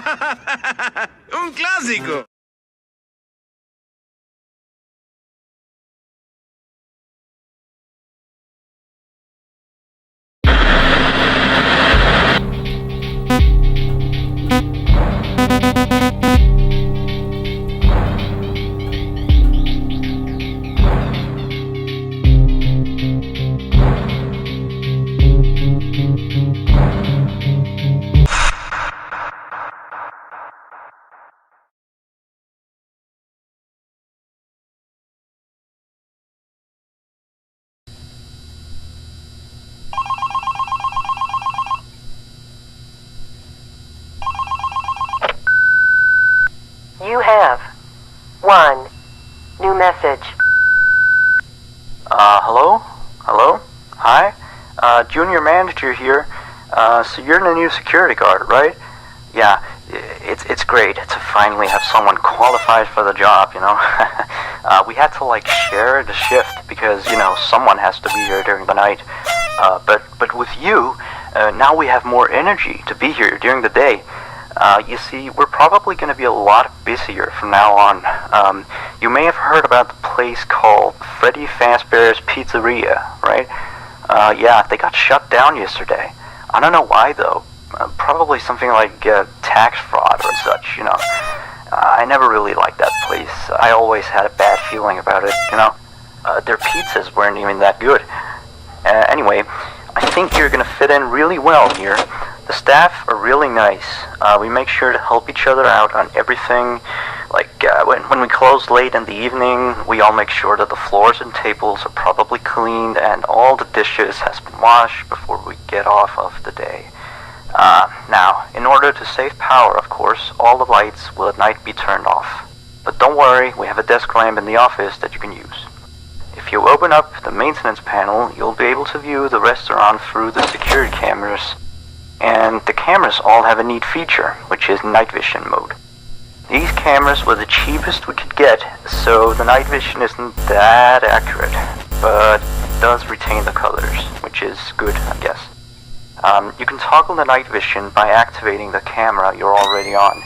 Un clásico. You have one new message. Hello? Hello? Hi? Junior manager here. So you're the new security guard, right? Yeah, it's great to finally have someone qualified for the job, you know? We had to, like, share the shift because, you know, someone has to be here during the night. But with you, now we have more energy to be here during the day. You see, we're probably going to be a lot busier from now on. You may have heard about the place called Freddy Fazbear's Pizzeria, right? Yeah, they got shut down yesterday. I don't know why, though. Probably something like tax fraud or such, you know. I never really liked that place. I always had a bad feeling about it, you know. Their pizzas weren't even that good. Anyway, I think you're going to fit in really well here. The staff are really nice. We make sure to help each other out on everything. Like, when we close late in the evening, we all make sure that the floors and tables are properly cleaned and all the dishes has been washed before we get off of the day. Now, in order to save power, of course, all the lights will at night be turned off. But don't worry, we have a desk lamp in the office that you can use. If you open up the maintenance panel, you'll be able to view the restaurant through the security cameras. And the cameras all have a neat feature, which is night vision mode. These cameras were the cheapest we could get, so the night vision isn't that accurate, but it does retain the colors, which is good, I guess. You can toggle the night vision by activating the camera you're already on.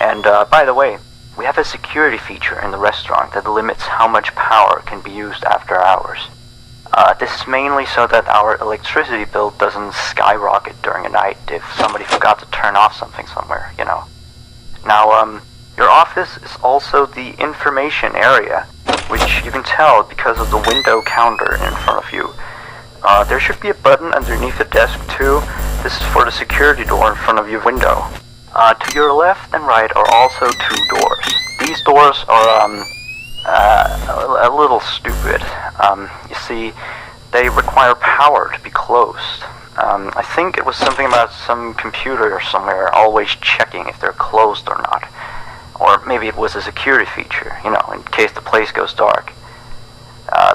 And by the way, we have a security feature in the restaurant that limits how much power can be used after hours. This is mainly so that our electricity bill doesn't skyrocket during a night if somebody forgot to turn off something somewhere, you know. Now, your office is also the information area, which you can tell because of the window counter in front of you. There should be a button underneath the desk too. This is for the security door in front of your window. To your left and right are also two doors. These doors are, a little stupid. You see, they require power to be closed. I think it was something about some computer or somewhere always checking if they're closed or not. Or maybe it was a security feature, you know, in case the place goes dark.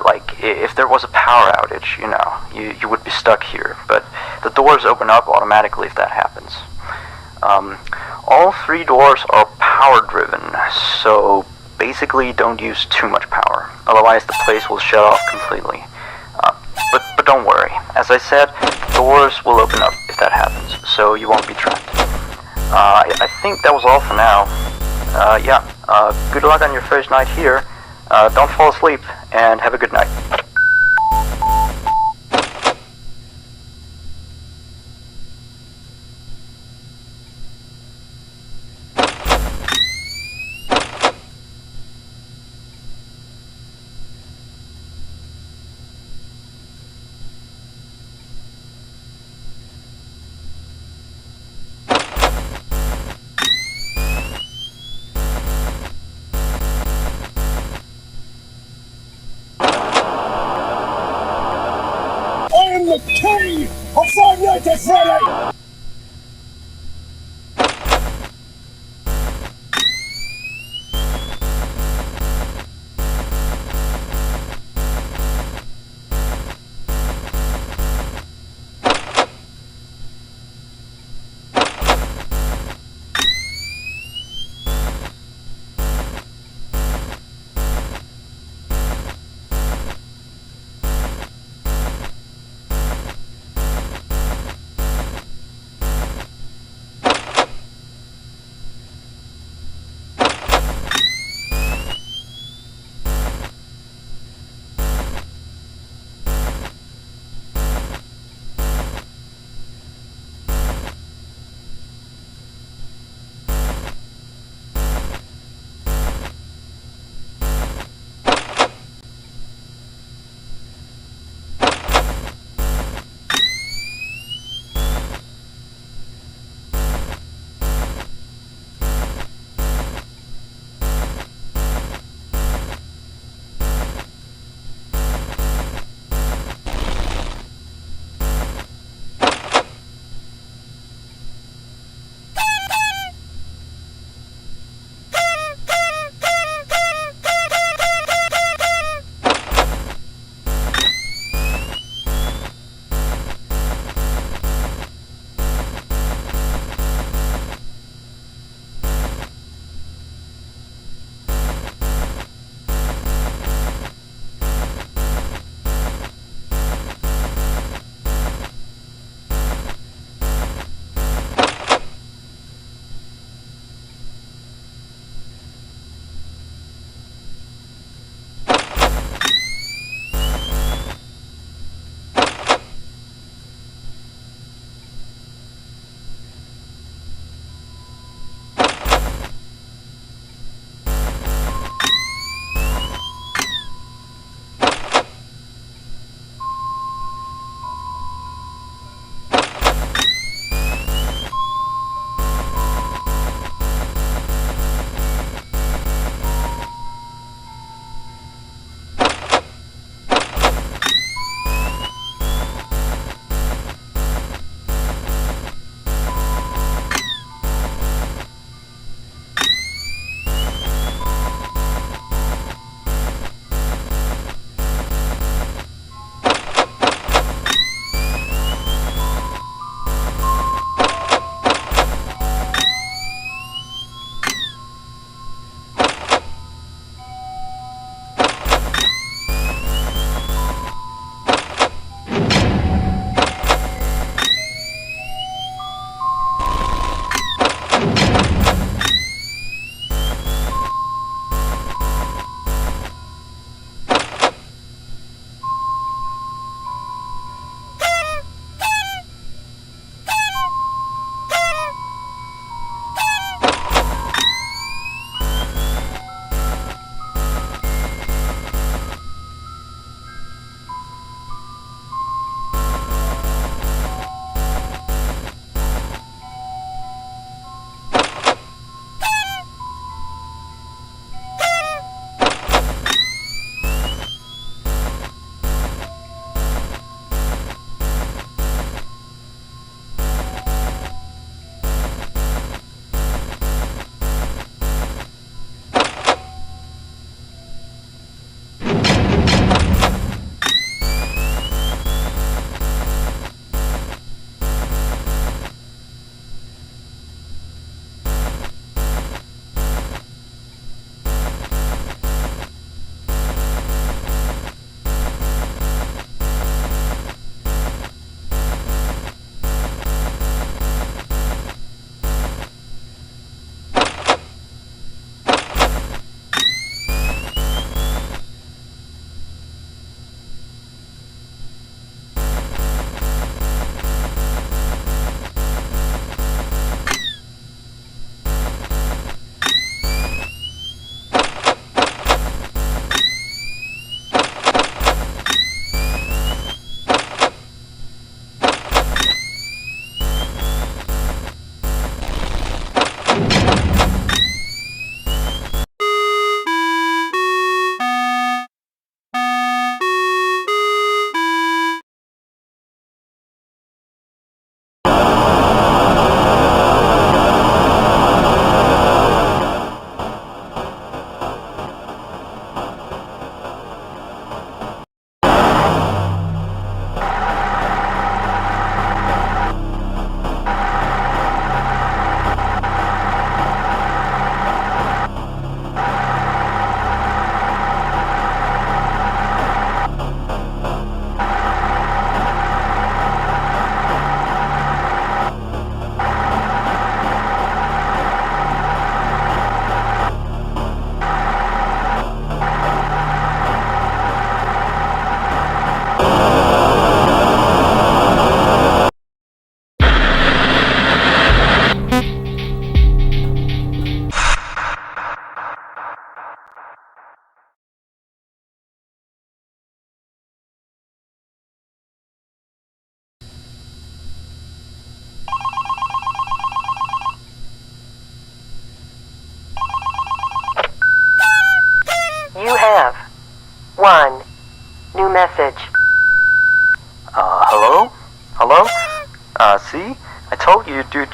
Like, if there was a power outage, you know, you would be stuck here. But the doors open up automatically if that happens. All three doors are power-driven, so basically don't use too much power. Otherwise the place will shut off completely. But don't worry. As I said, doors will open up if that happens, so you won't be trapped. I think that was all for now. Yeah, good luck on your first night here. Don't fall asleep, and have a good night.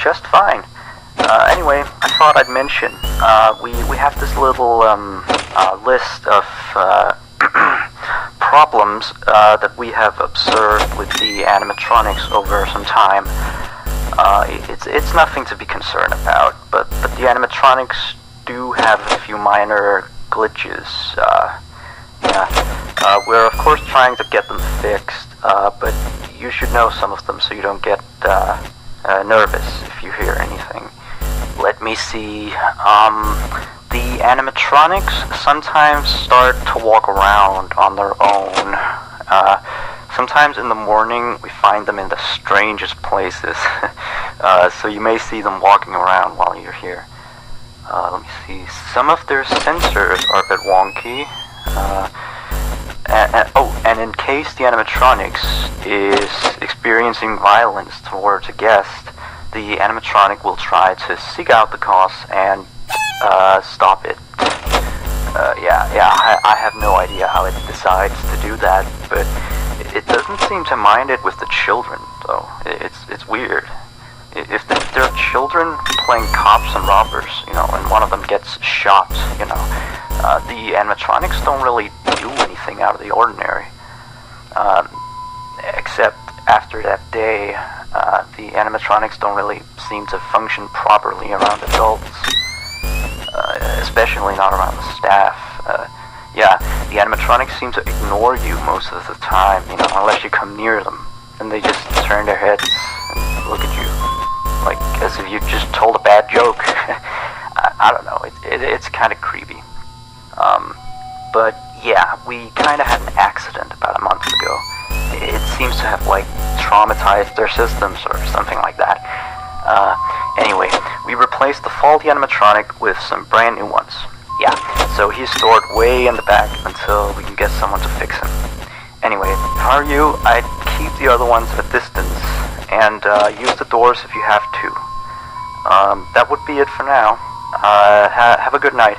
just fine. Anyway, I thought I'd mention, we have this little, list of, problems, that we have observed with the animatronics over some time. It's nothing to be concerned about, but the animatronics do have a few minor glitches. We're of course trying to get them fixed, but you should know some of them so you don't get nervous if you hear anything. Let me see. The animatronics sometimes start to walk around on their own. Sometimes in the morning we find them in the strangest places. So you may see them walking around while you're here. Let me see. Some of their sensors are a bit wonky. And in case the animatronics is experiencing violence towards a guest, the animatronic will try to seek out the cause and stop it. I have no idea how it decides to do that, but it doesn't seem to mind it with the children, though. It's weird. If there are children playing cops and robbers, and one of them gets shot, the animatronics don't really do anything out of the ordinary. Except after that day, the animatronics don't really seem to function properly around adults, especially not around the staff. The animatronics seem to ignore you most of the time, unless you come near them, and they just turn their heads and look at you, like as if you just told a bad joke. I don't know, it's kind of creepy. But yeah, we kind of had an accident about a month ago. It seems to have, traumatized their systems or something like that. Anyway, we replaced the faulty animatronic with some brand new ones. Yeah, so he's stored way in the back until we can get someone to fix him. Anyway, if I were you, I'd keep the other ones at a distance and use the doors if you have to. That would be it for now. Have a good night.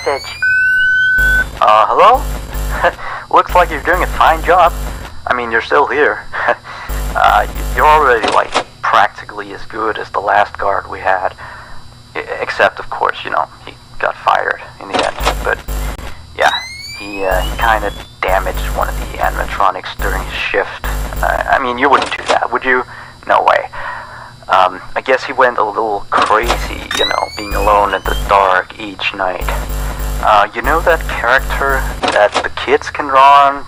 message. Hello? Looks like you're doing a fine job. I mean, you're still here. You're already, like, practically as good as the last guard we had. Except, of course, he got fired in the end. But, yeah, he kind of damaged one of the animatronics during his shift. I mean, you wouldn't do that, would you? No way. I guess he went a little crazy, being alone in the dark each night. You know that character that the kids can draw on,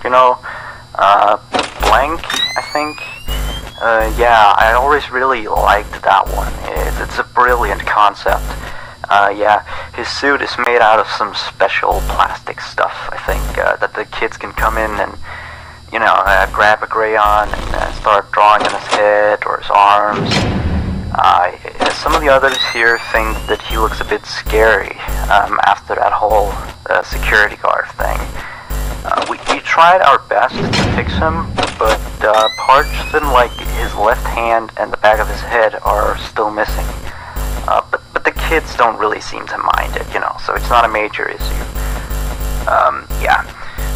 Blank, I think? Yeah, I always really liked that one. It's a brilliant concept. Yeah, his suit is made out of some special plastic stuff, I think, that the kids can come in and, grab a crayon and start drawing on his head or his arms. Some of the others here think that he looks a bit scary after that whole security guard thing. We tried our best to fix him, but parts in like his left hand and the back of his head are still missing. But the kids don't really seem to mind it, so it's not a major issue. Yeah,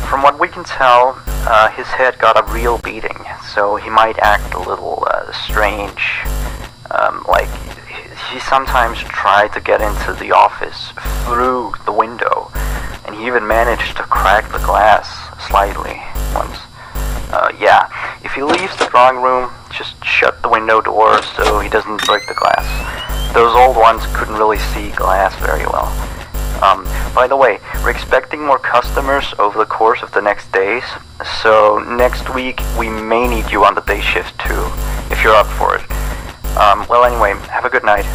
from what we can tell, his head got a real beating, so he might act a little strange. Like, he sometimes tried to get into the office through the window, and he even managed to crack the glass slightly once. Yeah, if he leaves the drawing room, just shut the window door so he doesn't break the glass. Those old ones couldn't really see glass very well. By the way, we're expecting more customers over the course of the next days, so next week we may need you on the day shift too, if you're up for it. Well, anyway, have a good night.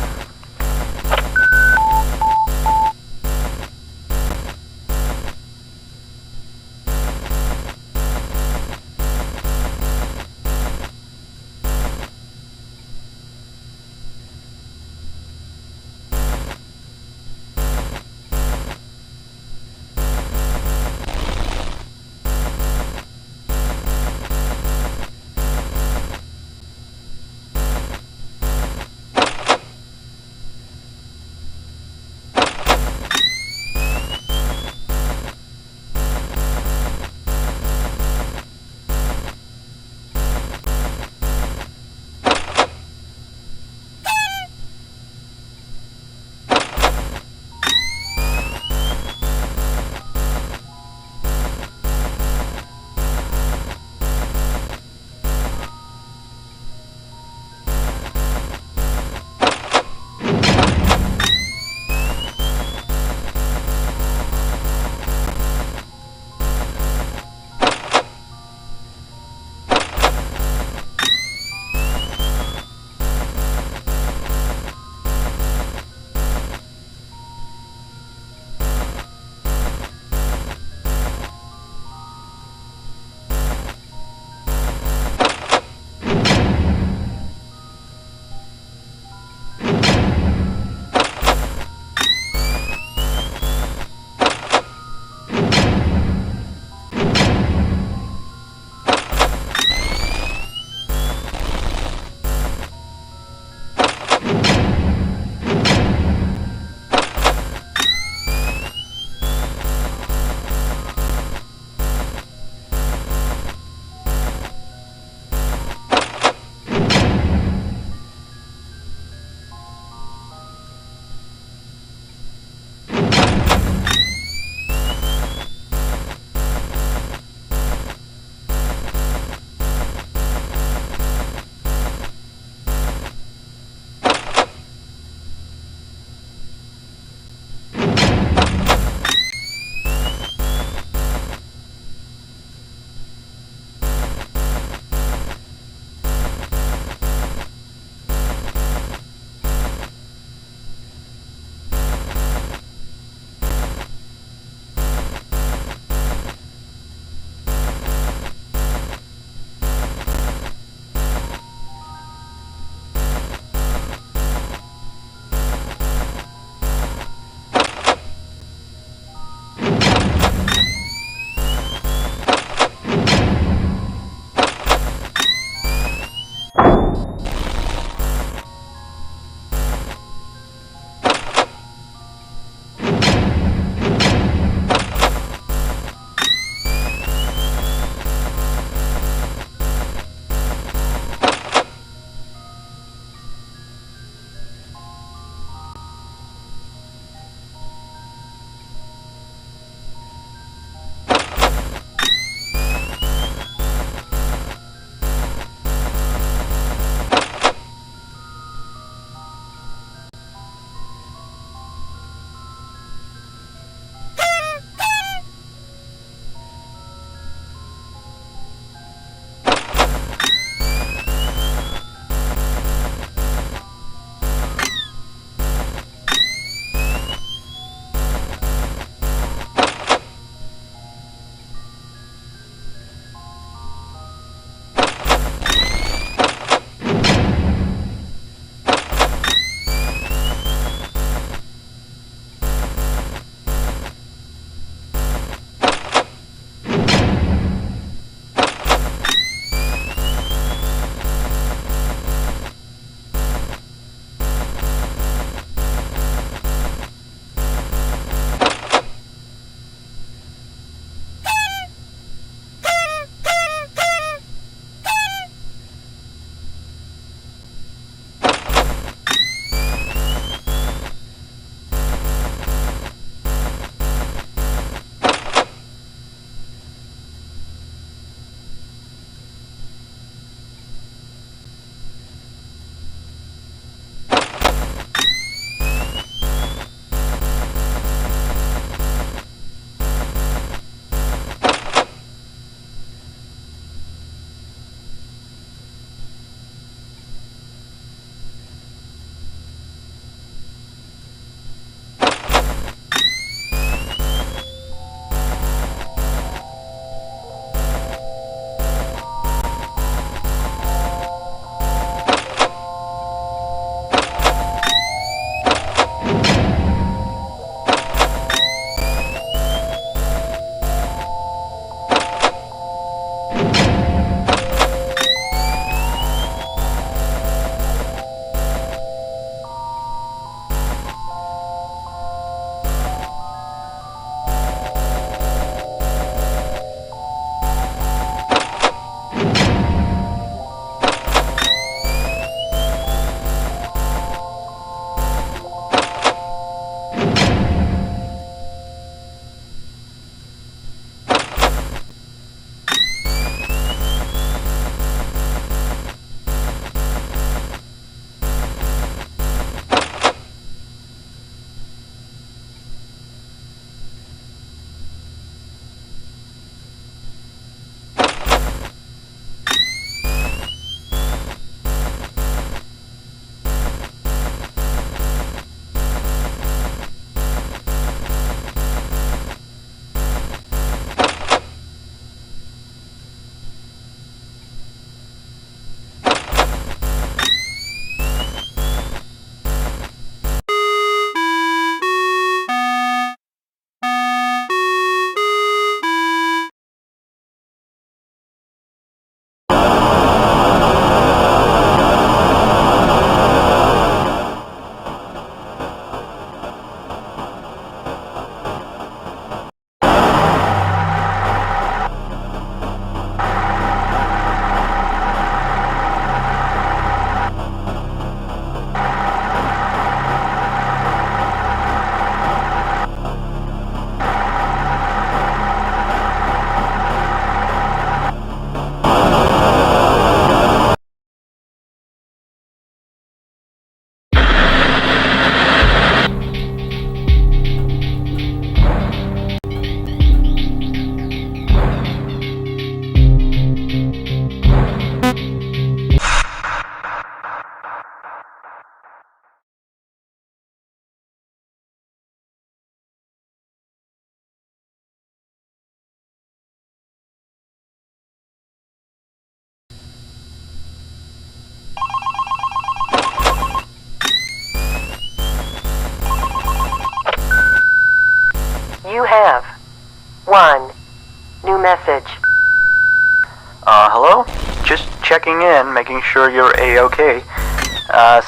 checking in, making sure you're A-okay.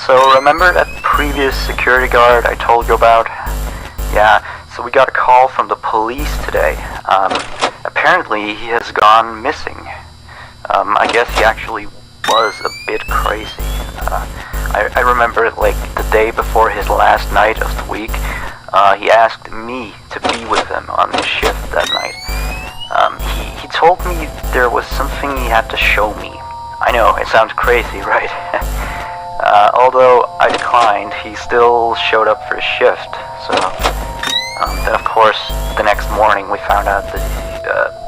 So remember that previous security guard I told you about? Yeah, so we got a call from the police today. Apparently he has gone missing. I guess he actually was a bit crazy. I remember, like, the day before his last night of the week, he asked me to be with him on his shift that night. He told me there was something he had to show me. I know, it sounds crazy, right? Although I declined, he still showed up for his shift, so... then of course, the next morning we found out that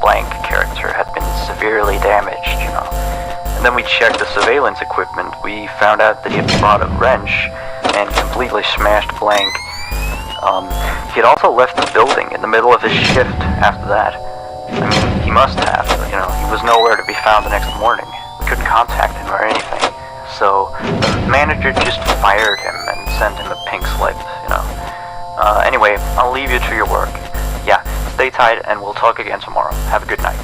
blank character had been severely damaged, you know. And then we checked the surveillance equipment. We found out that he had brought a wrench and completely smashed blank. He had also left the building in the middle of his shift after that. I mean, he must have, you know, he was nowhere to be found the next morning. We couldn't contact him or anything. So, the manager just fired him and sent him a pink slip, you know. Anyway, I'll leave you to your work. Yeah, stay tight and we'll talk again tomorrow. Have a good night.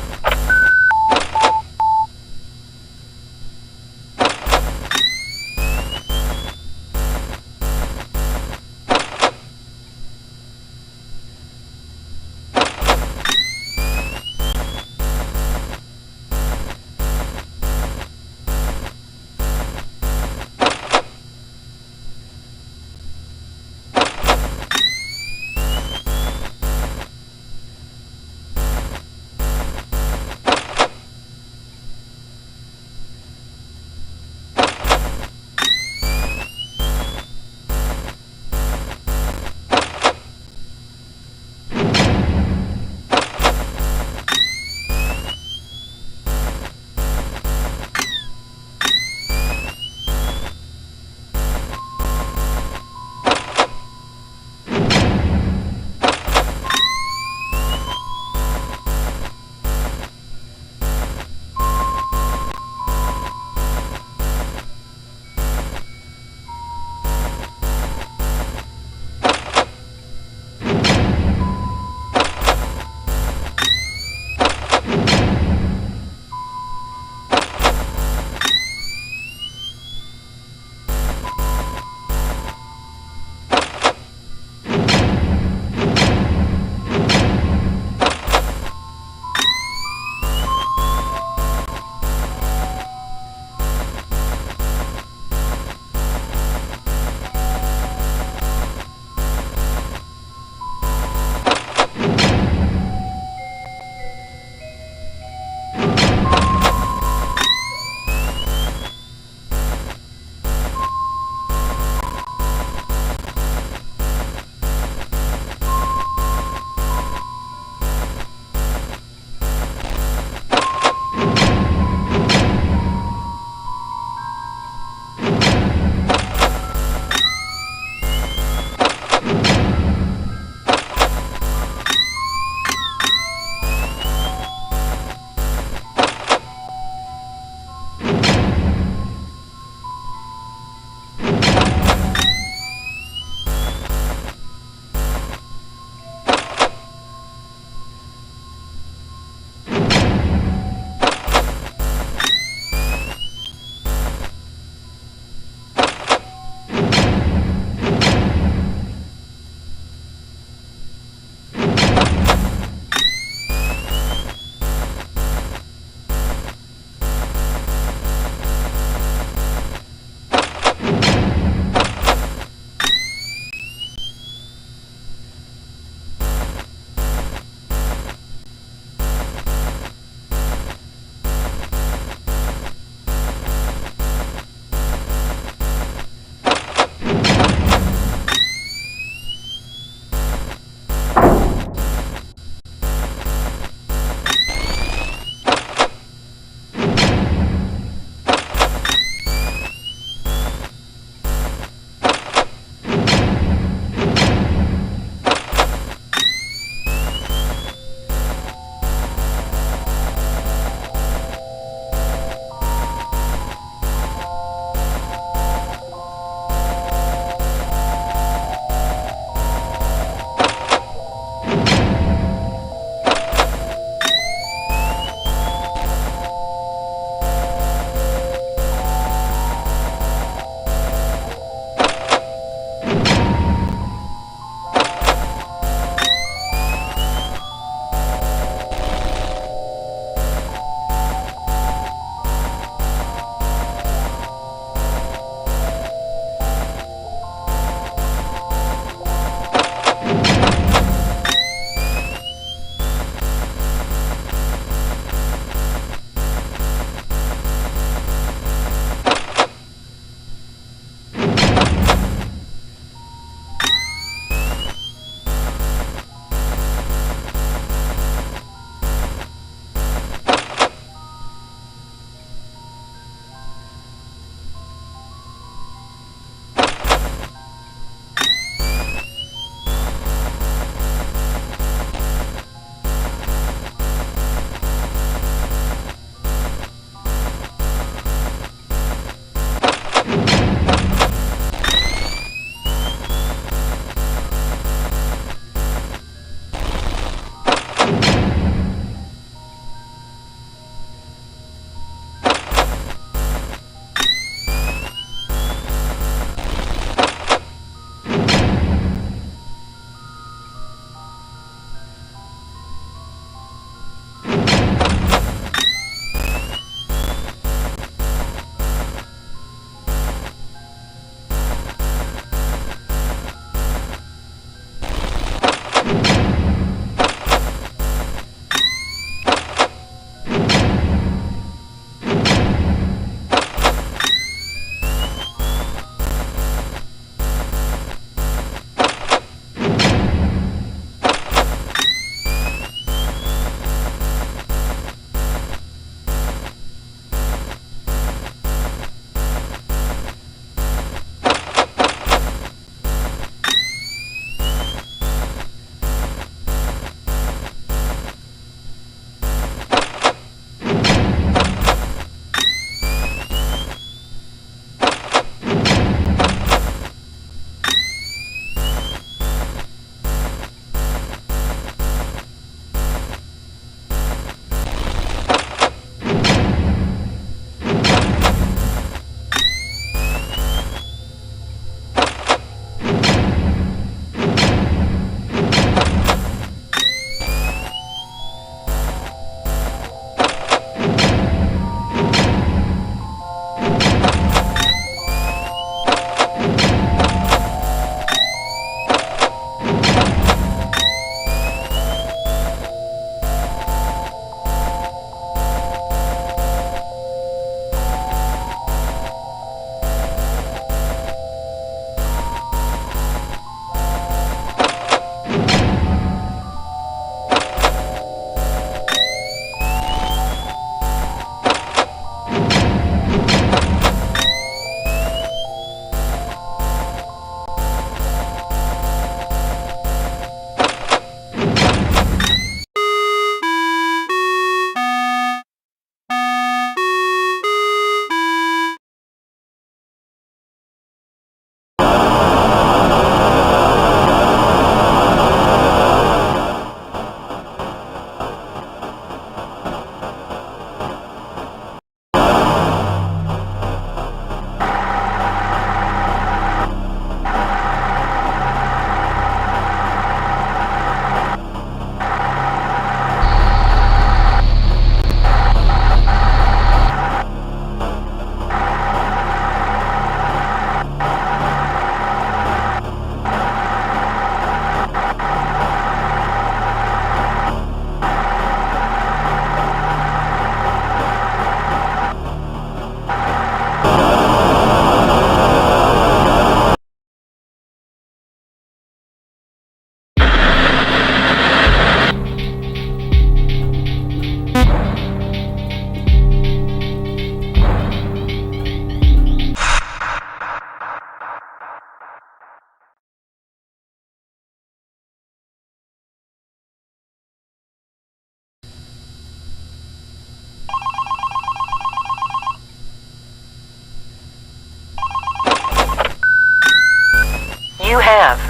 You have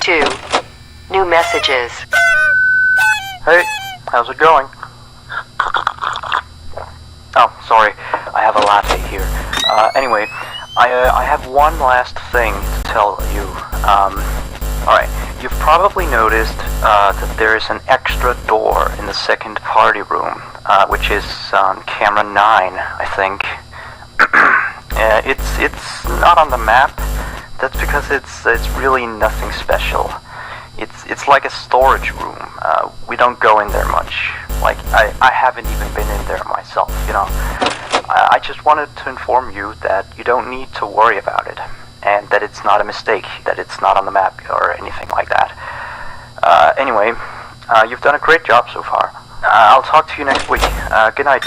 2 new messages. Hey, how's it going? Oh, sorry, I have a latte here. Anyway, I have one last thing to tell you. Alright, you've probably noticed that there is an extra door in the second party room, which is on camera 9, I think. It's not on the map. That's because it's really nothing special. It's like a storage room. We don't go in there much. Like, I haven't even been in there myself, you know. I just wanted to inform you that you don't need to worry about it, and that it's not a mistake, that it's not on the map or anything like that. Anyway, you've done a great job so far. I'll talk to you next week. Good night.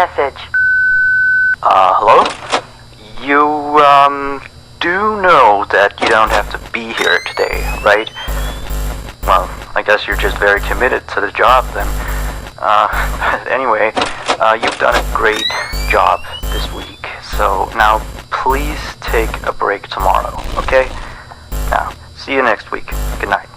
message. Hello? You, do know that you don't have to be here today, right? Well, I guess you're just very committed to the job then. Anyway, you've done a great job this week, so now please take a break tomorrow, okay? Now, see you next week. Good night.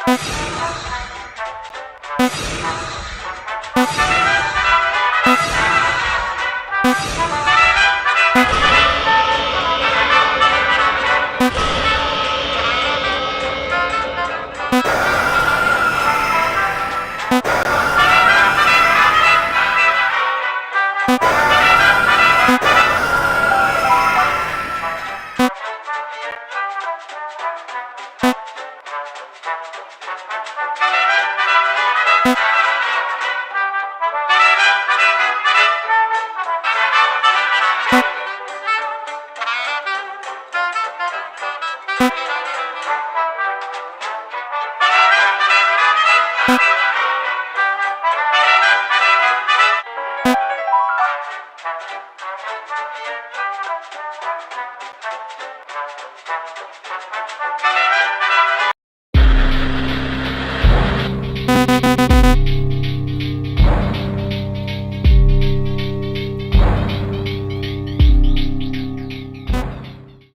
You